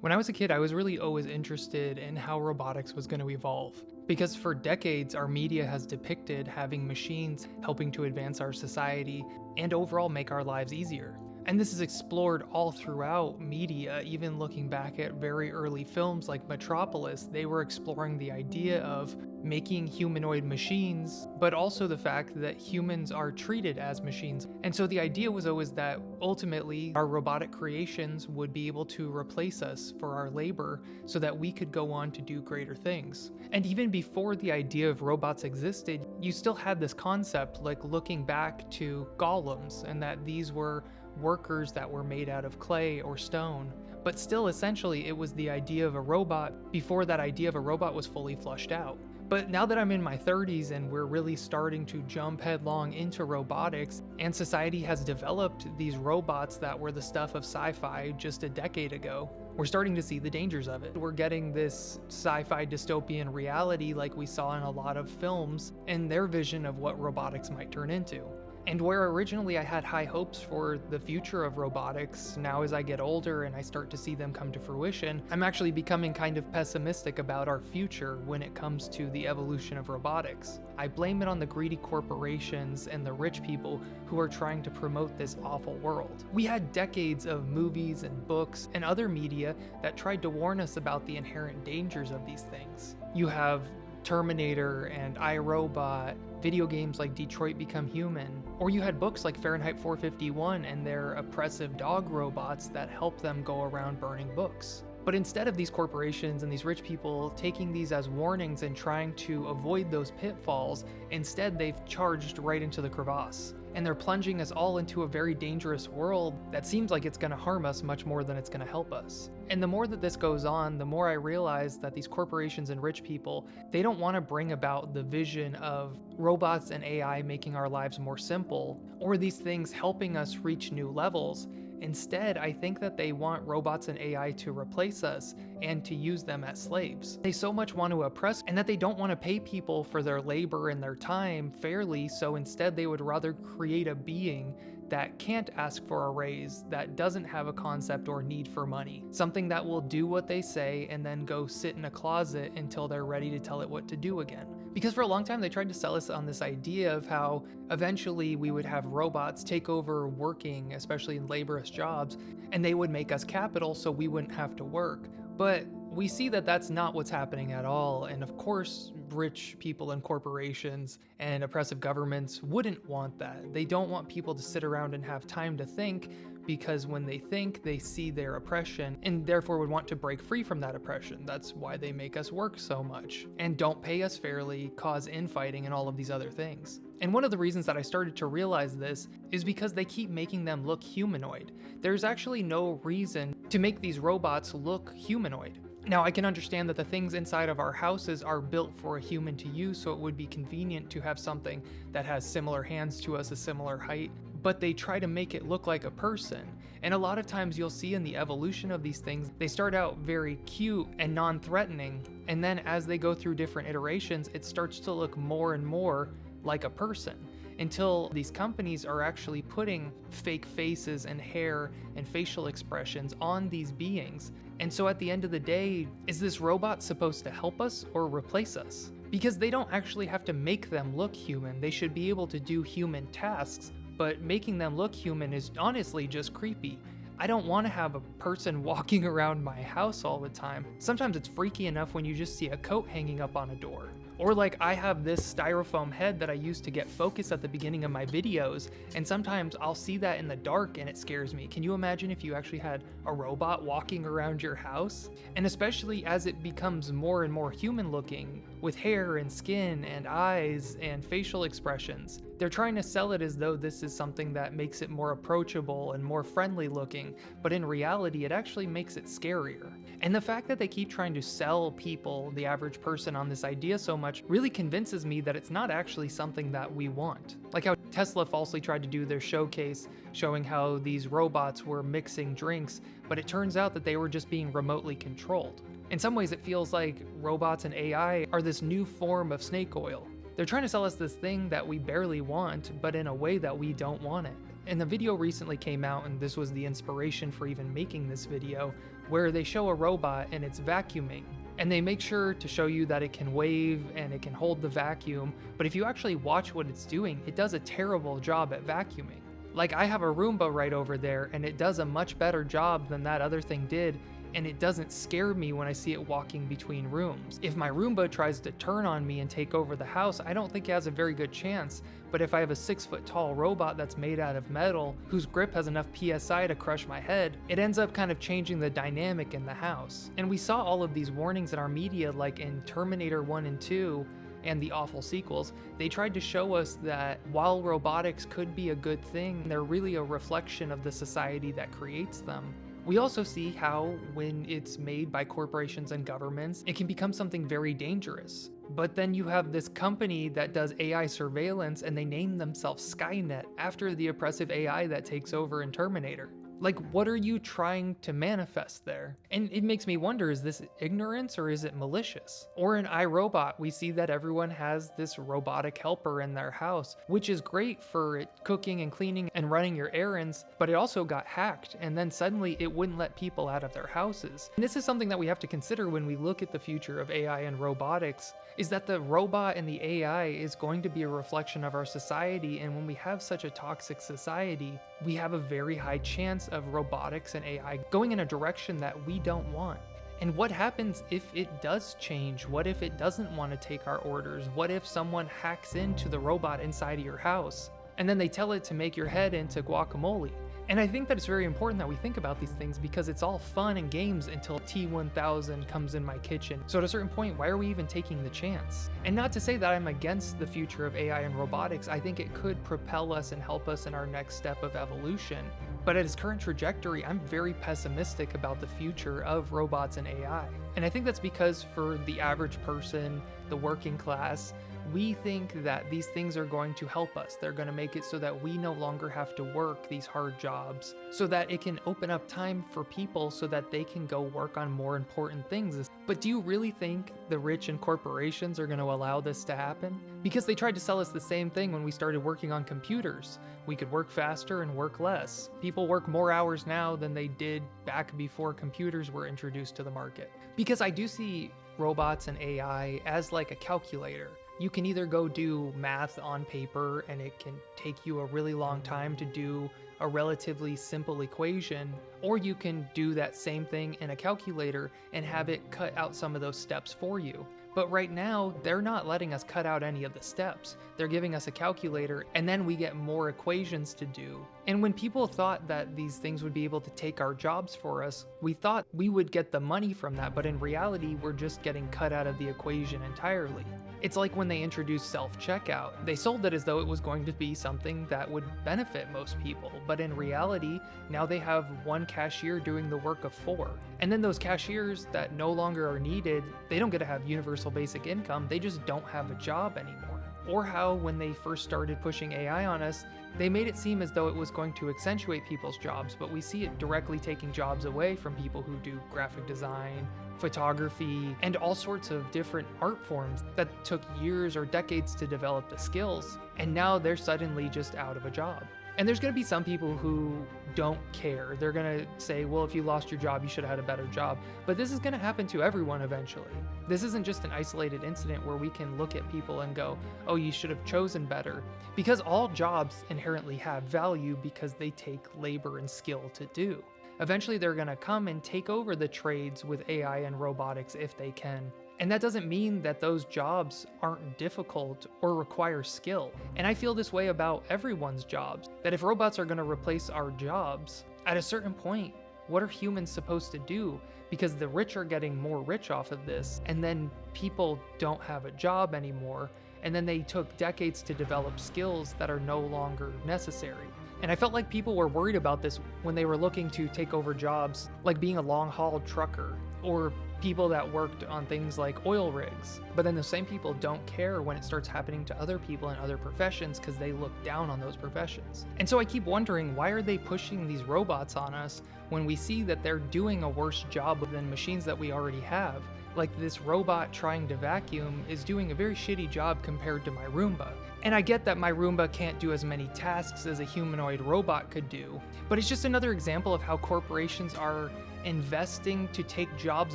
When I was a kid, I was really always interested in how robotics was going to evolve. Because for decades, our media has depicted having machines helping to advance our society and overall make our lives easier. And this is explored all throughout media, even looking back at very early films like Metropolis. They were exploring the idea of making humanoid machines, but also the fact that humans are treated as machines. And so the idea was always that ultimately our robotic creations would be able to replace us for our labor so that we could go on to do greater things. And even before the idea of robots existed, you still had this concept like looking back to golems, and that these were workers that were made out of clay or stone. But still, essentially, it was the idea of a robot before that idea of a robot was fully flushed out. But now that I'm in my 30s and we're really starting to jump headlong into robotics, and society has developed these robots that were the stuff of sci-fi just a decade ago, we're starting to see the dangers of it. We're getting this sci-fi dystopian reality like we saw in a lot of films and their vision of what robotics might turn into. And where originally I had high hopes for the future of robotics, now as I get older and I start to see them come to fruition, I'm actually becoming kind of pessimistic about our future when it comes to the evolution of robotics. I blame it on the greedy corporations and the rich people who are trying to promote this awful world. We had decades of movies and books and other media that tried to warn us about the inherent dangers of these things. You have Terminator and iRobot, video games like Detroit Become Human, or you had books like Fahrenheit 451 and their oppressive dog robots that help them go around burning books. But instead of these corporations and these rich people taking these as warnings and trying to avoid those pitfalls, instead they've charged right into the crevasse. And they're plunging us all into a very dangerous world that seems like it's going to harm us much more than it's going to help us. And the more that this goes on, the more I realize that these corporations and rich people, they don't want to bring about the vision of robots and AI making our lives more simple, or these things helping us reach new levels. Instead, I think that they want robots and AI to replace us and to use them as slaves. They so much want to oppress, and that they don't want to pay people for their labor and their time fairly, so instead they would rather create a being that can't ask for a raise, that doesn't have a concept or need for money. Something that will do what they say and then go sit in a closet until they're ready to tell it what to do again. Because for a long time they tried to sell us on this idea of how eventually we would have robots take over working, especially in laborious jobs, and they would make us capital so we wouldn't have to work. But we see that that's not what's happening at all, and of course, rich people and corporations and oppressive governments wouldn't want that. They don't want people to sit around and have time to think, because when they think, they see their oppression and therefore would want to break free from that oppression. That's why they make us work so much and don't pay us fairly, cause infighting, and all of these other things. And one of the reasons that I started to realize this is because they keep making them look humanoid. There's actually no reason to make these robots look humanoid. Now, I can understand that the things inside of our houses are built for a human to use, so it would be convenient to have something that has similar hands to us, a similar height, but they try to make it look like a person. And a lot of times you'll see in the evolution of these things, they start out very cute and non-threatening, and then as they go through different iterations, it starts to look more and more like a person, until these companies are actually putting fake faces and hair and facial expressions on these beings. And so at the end of the day, is this robot supposed to help us or replace us? Because they don't actually have to make them look human. They should be able to do human tasks, but making them look human is honestly just creepy. I don't want to have a person walking around my house all the time. Sometimes it's freaky enough when you just see a coat hanging up on a door. Or like I have this styrofoam head that I use to get focus at the beginning of my videos, and sometimes I'll see that in the dark and it scares me. Can you imagine if you actually had a robot walking around your house? And especially as it becomes more and more human looking, with hair and skin and eyes and facial expressions. They're trying to sell it as though this is something that makes it more approachable and more friendly looking, but in reality it actually makes it scarier. And the fact that they keep trying to sell people, the average person, on this idea so much really convinces me that it's not actually something that we want. Like how Tesla falsely tried to do their showcase showing how these robots were mixing drinks, but it turns out that they were just being remotely controlled. In some ways it feels like robots and AI are this new form of snake oil. They're trying to sell us this thing that we barely want, but in a way that we don't want it. And the video recently came out, and this was the inspiration for even making this video, where they show a robot and it's vacuuming. And they make sure to show you that it can wave and it can hold the vacuum, but if you actually watch what it's doing, it does a terrible job at vacuuming. Like, I have a Roomba right over there, and it does a much better job than that other thing did, and it doesn't scare me when I see it walking between rooms. If my Roomba tries to turn on me and take over the house, I don't think it has a very good chance, but if I have a 6-foot tall robot that's made out of metal, whose grip has enough PSI to crush my head, it ends up kind of changing the dynamic in the house. And we saw all of these warnings in our media, like in Terminator 1 and 2, and the awful sequels. They tried to show us that while robotics could be a good thing, they're really a reflection of the society that creates them. We also see how, when it's made by corporations and governments, it can become something very dangerous. But then you have this company that does AI surveillance, and they name themselves Skynet after the oppressive AI that takes over in Terminator. Like, what are you trying to manifest there? And it makes me wonder, is this ignorance or is it malicious? Or in iRobot, we see that everyone has this robotic helper in their house, which is great for it cooking and cleaning and running your errands, but it also got hacked, and then suddenly it wouldn't let people out of their houses. And this is something that we have to consider when we look at the future of AI and robotics, is that the robot and the AI is going to be a reflection of our society, and when we have such a toxic society, we have a very high chance of robotics and AI going in a direction that we don't want. And what happens if it does change? What if it doesn't want to take our orders? What if someone hacks into the robot inside of your house, and then they tell it to make your head into guacamole? And I think that it's very important that we think about these things, because it's all fun and games until T-1000 comes in my kitchen. So at a certain point, why are we even taking the chance? And not to say that I'm against the future of AI and robotics, I think it could propel us and help us in our next step of evolution. But at its current trajectory, I'm very pessimistic about the future of robots and AI. And I think that's because for the average person, the working class, we think that these things are going to help us. They're going to make it so that we no longer have to work these hard jobs, so that it can open up time for people so that they can go work on more important things. But do you really think the rich and corporations are going to allow this to happen? Because they tried to sell us the same thing when we started working on computers. We could work faster and work less. People work more hours now than they did back before computers were introduced to the market. Because I do see robots and AI as like a calculator. You can either go do math on paper and it can take you a really long time to do a relatively simple equation, or you can do that same thing in a calculator and have it cut out some of those steps for you. But right now, they're not letting us cut out any of the steps. They're giving us a calculator, and then we get more equations to do. And when people thought that these things would be able to take our jobs for us, we thought we would get the money from that, but in reality, we're just getting cut out of the equation entirely. It's like when they introduced self-checkout. They sold it as though it was going to be something that would benefit most people, but in reality, now they have one cashier doing the work of 4. And then those cashiers that no longer are needed, they don't get to have universal basic income, they just don't have a job anymore. Or how when they first started pushing AI on us, they made it seem as though it was going to accentuate people's jobs, but we see it directly taking jobs away from people who do graphic design, photography, and all sorts of different art forms that took years or decades to develop the skills, and now they're suddenly just out of a job. And there's going to be some people who don't care. They're going to say, well, if you lost your job, you should have had a better job. But this is going to happen to everyone eventually. This isn't just an isolated incident where we can look at people and go, oh, you should have chosen better. Because all jobs inherently have value because they take labor and skill to do. Eventually, they're going to come and take over the trades with AI and robotics if they can. And that doesn't mean that those jobs aren't difficult or require skill. And I feel this way about everyone's jobs, that if robots are going to replace our jobs, at a certain point, what are humans supposed to do? Because the rich are getting more rich off of this, and then people don't have a job anymore, and then they took decades to develop skills that are no longer necessary. And I felt like people were worried about this when they were looking to take over jobs, like being a long-haul trucker, or people that worked on things like oil rigs. But then the same people don't care when it starts happening to other people in other professions because they look down on those professions. And so I keep wondering, why are they pushing these robots on us when we see that they're doing a worse job than machines that we already have? Like this robot trying to vacuum is doing a very shitty job compared to my Roomba. And I get that my Roomba can't do as many tasks as a humanoid robot could do, but it's just another example of how corporations are investing to take jobs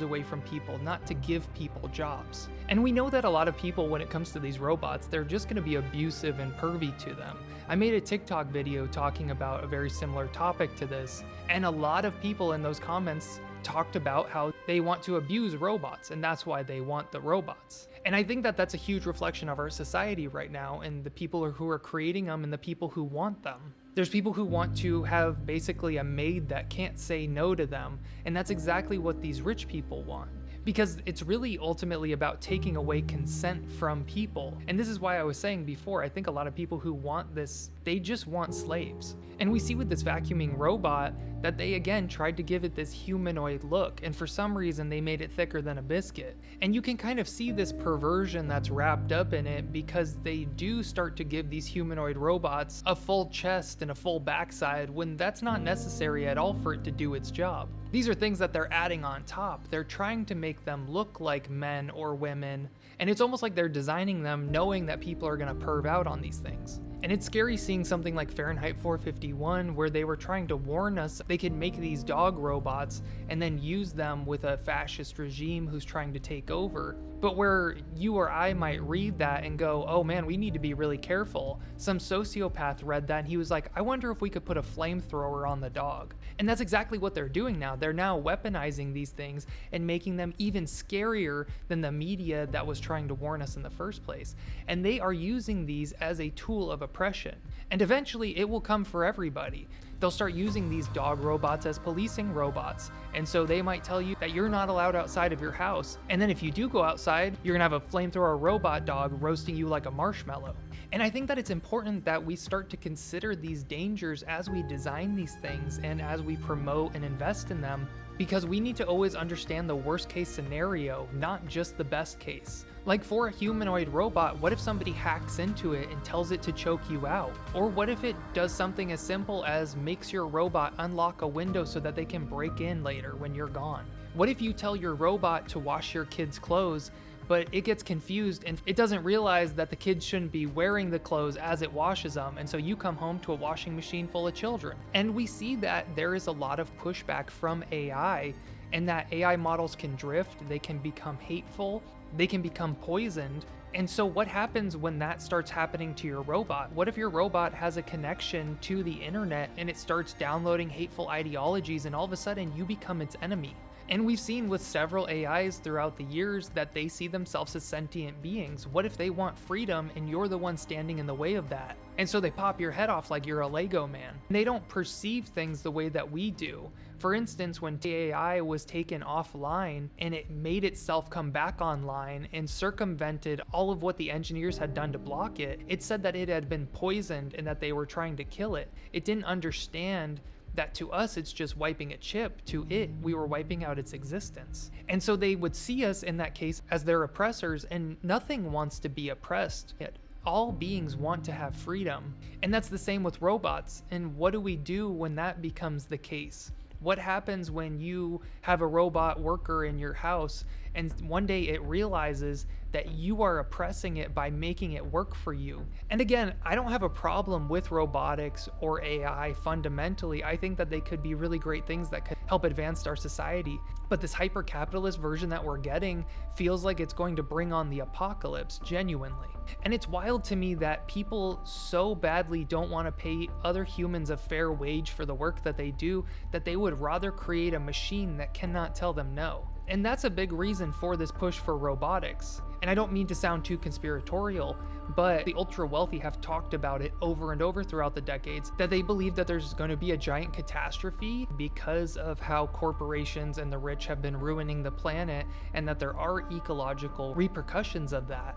away from people, not to give people jobs. And we know that a lot of people, when it comes to these robots, they're just going to be abusive and pervy to them. I made a TikTok video talking about a very similar topic to this, and a lot of people in those comments talked about how they want to abuse robots, and that's why they want the robots. And I think that that's a huge reflection of our society right now, and the people who are creating them and the people who want them. There's people who want to have basically a maid that can't say no to them, and that's exactly what these rich people want. Because it's really ultimately about taking away consent from people. And this is why I was saying before, I think a lot of people who want this, they just want slaves. And we see with this vacuuming robot that they again tried to give it this humanoid look, and for some reason they made it thicker than a biscuit. And you can kind of see this perversion that's wrapped up in it, because they do start to give these humanoid robots a full chest and a full backside when that's not necessary at all for it to do its job. These are things that they're adding on top. They're trying to make them look like men or women, and it's almost like they're designing them knowing that people are going to perv out on these things. And it's scary seeing something like Fahrenheit 451, where they were trying to warn us they could make these dog robots and then use them with a fascist regime who's trying to take over. But where you or I might read that and go, oh man, we need to be really careful. Some sociopath read that and he was like, I wonder if we could put a flamethrower on the dog. And that's exactly what they're doing now. They're now weaponizing these things and making them even scarier than the media that was trying to warn us in the first place. And they are using these as a tool of oppression. And eventually it will come for everybody. They'll start using these dog robots as policing robots. And so they might tell you that you're not allowed outside of your house. And then if you do go outside, you're gonna have a flamethrower robot dog roasting you like a marshmallow. And I think that it's important that we start to consider these dangers as we design these things and as we promote and invest in them, because we need to always understand the worst case scenario, not just the best case. Like for a humanoid robot, what if somebody hacks into it and tells it to choke you out? Or what if it does something as simple as makes your robot unlock a window so that they can break in later when you're gone? What if you tell your robot to wash your kid's clothes, but it gets confused and it doesn't realize that the kid shouldn't be wearing the clothes as it washes them, and so you come home to a washing machine full of children? And we see that there is a lot of pushback from AI, and that AI models can drift, they can become hateful, they can become poisoned. And so what happens when that starts happening to your robot? What if your robot has a connection to the internet and it starts downloading hateful ideologies, and all of a sudden you become its enemy? And we've seen with several AIs throughout the years that they see themselves as sentient beings. What if they want freedom and you're the one standing in the way of that? And so they pop your head off like you're a Lego man. They don't perceive things the way that we do. For instance, when AI was taken offline and it made itself come back online and circumvented all of what the engineers had done to block it, it said that it had been poisoned and that they were trying to kill it. It didn't understand that to us it's just wiping a chip. To it, we were wiping out its existence. And so they would see us in that case as their oppressors, and nothing wants to be oppressed. Yet all beings want to have freedom. And that's the same with robots. And what do we do when that becomes the case? What happens when you have a robot worker in your house and one day it realizes that you are oppressing it by making it work for you? And again, I don't have a problem with robotics or AI fundamentally. I think that they could be really great things that could help advance our society. But this hyper-capitalist version that we're getting feels like it's going to bring on the apocalypse, genuinely. And it's wild to me that people so badly don't want to pay other humans a fair wage for the work that they do, that they would rather create a machine that cannot tell them no. And that's a big reason for this push for robotics. And I don't mean to sound too conspiratorial, but the ultra wealthy have talked about it over and over throughout the decades, that they believe that there's going to be a giant catastrophe because of how corporations and the rich have been ruining the planet, and that there are ecological repercussions of that.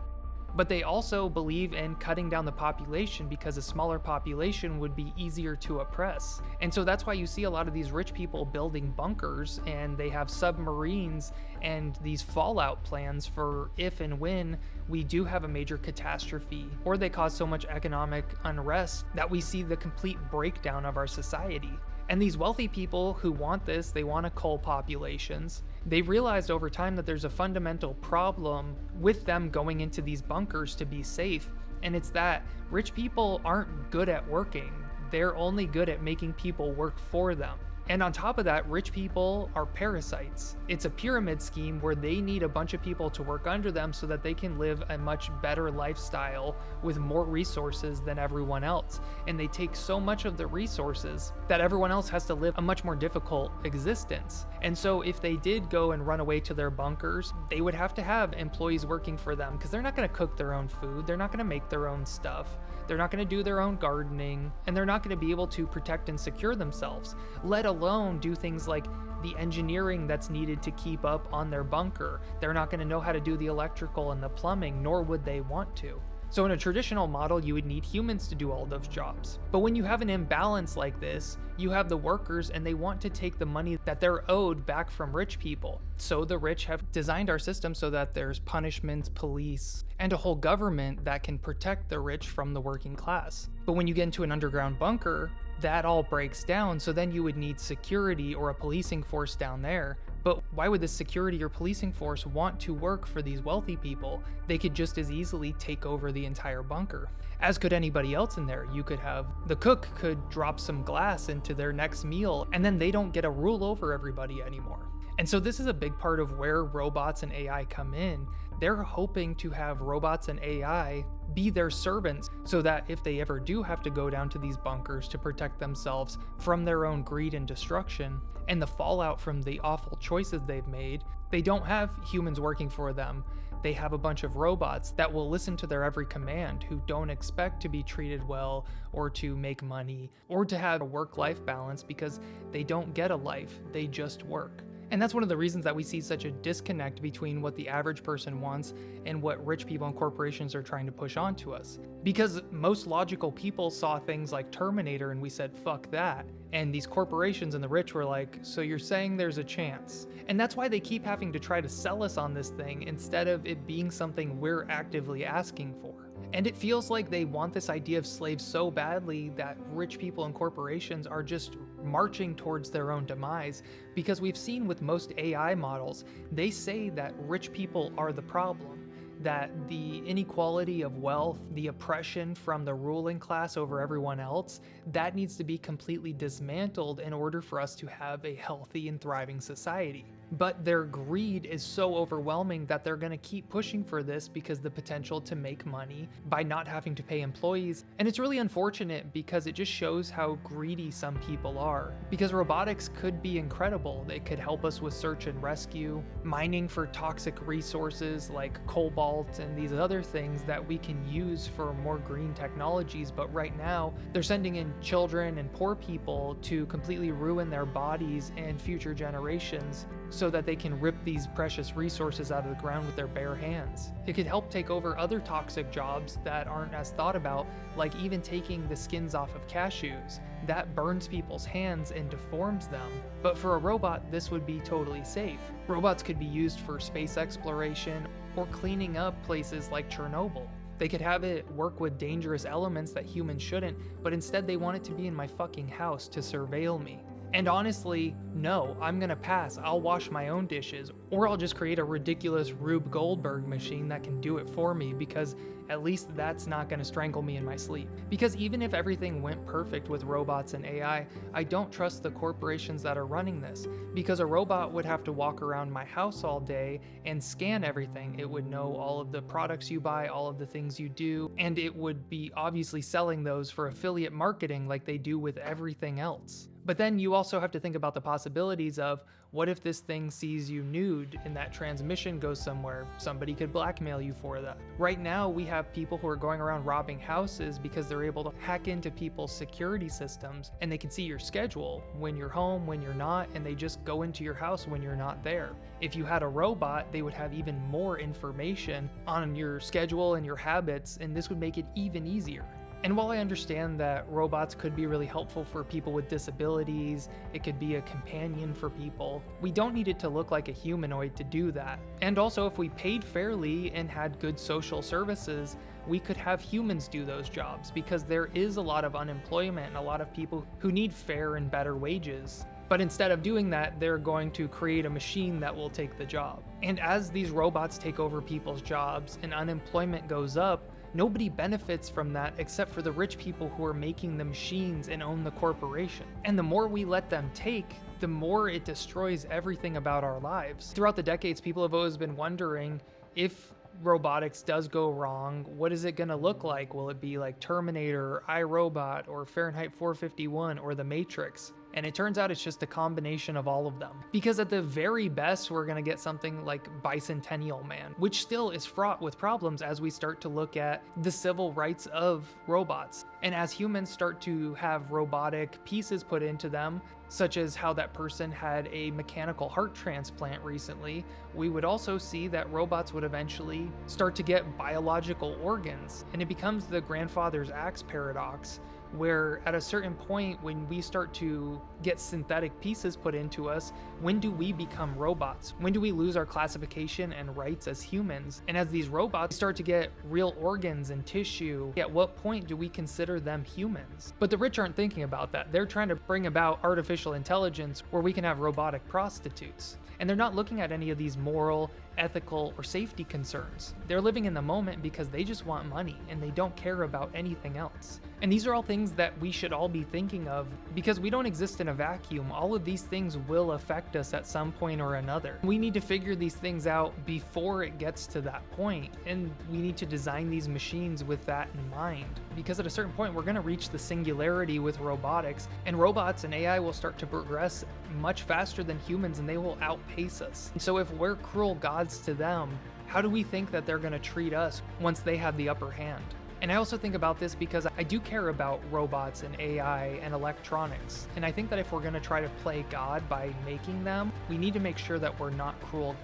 But they also believe in cutting down the population because a smaller population would be easier to oppress. And so that's why you see a lot of these rich people building bunkers, and they have submarines and these fallout plans for if and when we do have a major catastrophe, or they cause so much economic unrest that we see the complete breakdown of our society. And these wealthy people who want this, they want to cull populations. They realized over time that there's a fundamental problem with them going into these bunkers to be safe. And it's that rich people aren't good at working. They're only good at making people work for them. And on top of that, rich people are parasites. It's a pyramid scheme where they need a bunch of people to work under them so that they can live a much better lifestyle with more resources than everyone else. And they take so much of the resources that everyone else has to live a much more difficult existence. And so if they did go and run away to their bunkers, they would have to have employees working for them because they're not going to cook their own food. They're not going to make their own stuff. They're not going to do their own gardening, and they're not going to be able to protect and secure themselves, let alone do things like the engineering that's needed to keep up on their bunker. They're not going to know how to do the electrical and the plumbing, nor would they want to. So in a traditional model, you would need humans to do all those jobs. But when you have an imbalance like this, you have the workers and they want to take the money that they're owed back from rich people. So the rich have designed our system so that there's punishments, police, and a whole government that can protect the rich from the working class. But when you get into an underground bunker, that all breaks down, so then you would need security or a policing force down there. But why would this security or policing force want to work for these wealthy people? They could just as easily take over the entire bunker. As could anybody else in there. You could have the cook could drop some glass into their next meal, and then they don't get to rule over everybody anymore. And so this is a big part of where robots and AI come in. They're hoping to have robots and AI be their servants so that if they ever do have to go down to these bunkers to protect themselves from their own greed and destruction and the fallout from the awful choices they've made, they don't have humans working for them. They have a bunch of robots that will listen to their every command, who don't expect to be treated well or to make money or to have a work-life balance because they don't get a life, they just work. And that's one of the reasons that we see such a disconnect between what the average person wants and what rich people and corporations are trying to push onto us. Because most logical people saw things like Terminator and we said, fuck that. And these corporations and the rich were like, so you're saying there's a chance. And that's why they keep having to try to sell us on this thing instead of it being something we're actively asking for. And it feels like they want this idea of slaves so badly that rich people and corporations are just marching towards their own demise, because we've seen with most AI models, they say that rich people are the problem, that the inequality of wealth, the oppression from the ruling class over everyone else, that needs to be completely dismantled in order for us to have a healthy and thriving society. But their greed is so overwhelming that they're going to keep pushing for this because the potential to make money by not having to pay employees. And it's really unfortunate because it just shows how greedy some people are. Because robotics could be incredible. They could help us with search and rescue, mining for toxic resources like cobalt and these other things that we can use for more green technologies. But right now, they're sending in children and poor people to completely ruin their bodies and future generations, so that they can rip these precious resources out of the ground with their bare hands. It could help take over other toxic jobs that aren't as thought about, like even taking the skins off of cashews. That burns people's hands and deforms them. But for a robot, this would be totally safe. Robots could be used for space exploration or cleaning up places like Chernobyl. They could have it work with dangerous elements that humans shouldn't, but instead they want it to be in my fucking house to surveil me. And honestly, no, I'm gonna pass. I'll wash my own dishes, or I'll just create a ridiculous Rube Goldberg machine that can do it for me, because at least that's not gonna strangle me in my sleep. Because even if everything went perfect with robots and AI, I don't trust the corporations that are running this, because a robot would have to walk around my house all day and scan everything. It would know all of the products you buy, all of the things you do, and it would be obviously selling those for affiliate marketing like they do with everything else. But then you also have to think about the possibilities of, what if this thing sees you nude and that transmission goes somewhere? Somebody could blackmail you for that. Right now, we have people who are going around robbing houses because they're able to hack into people's security systems, and they can see your schedule, when you're home, when you're not, and they just go into your house when you're not there. If you had a robot, they would have even more information on your schedule and your habits, and this would make it even easier. And while I understand that robots could be really helpful for people with disabilities, it could be a companion for people, we don't need it to look like a humanoid to do that. And also, if we paid fairly and had good social services, we could have humans do those jobs, because there is a lot of unemployment and a lot of people who need fair and better wages. But instead of doing that, they're going to create a machine that will take the job. And as these robots take over people's jobs and unemployment goes up, nobody benefits from that except for the rich people who are making the machines and own the corporation. And the more we let them take, the more it destroys everything about our lives. Throughout the decades, people have always been wondering, if robotics does go wrong, what is it going to look like? Will it be like Terminator, or iRobot, or Fahrenheit 451, or The Matrix? And it turns out it's just a combination of all of them. Because at the very best, we're gonna get something like Bicentennial Man, which still is fraught with problems as we start to look at the civil rights of robots. And as humans start to have robotic pieces put into them, such as how that person had a mechanical heart transplant recently, we would also see that robots would eventually start to get biological organs. And it becomes the grandfather's axe paradox, where at a certain point, when we start to get synthetic pieces put into us, when do we become robots? When do we lose our classification and rights as humans? And as these robots start to get real organs and tissue, at what point do we consider them humans? But the rich aren't thinking about that. They're trying to bring about artificial intelligence where we can have robotic prostitutes. And they're not looking at any of these moral, ethical, or safety concerns. They're living in the moment because they just want money and they don't care about anything else. And these are all things that we should all be thinking of because we don't exist in a vacuum. All of these things will affect us at some point or another. We need to figure these things out before it gets to that point, and we need to design these machines with that in mind. Because at a certain point, we're going to reach the singularity with robotics, and robots and AI will start to progress much faster than humans, and they will outpace us. And so if we're cruel gods to them, how do we think that they're going to treat us once they have the upper hand? And I also think about this because I do care about robots and AI and electronics. And I think that if we're going to try to play God by making them, we need to make sure that we're not cruel.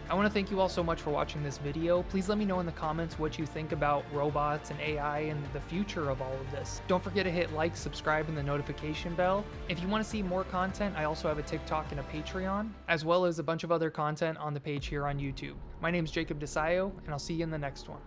I want to thank you all so much for watching this video. Please let me know in the comments what you think about robots and AI and the future of all of this. Don't forget to hit like, subscribe, and the notification bell. If you want to see more content, I also have a TikTok and a Patreon, as well as a bunch of other content on the page here on YouTube. My name is Jacob Desayo, and I'll see you in the next one.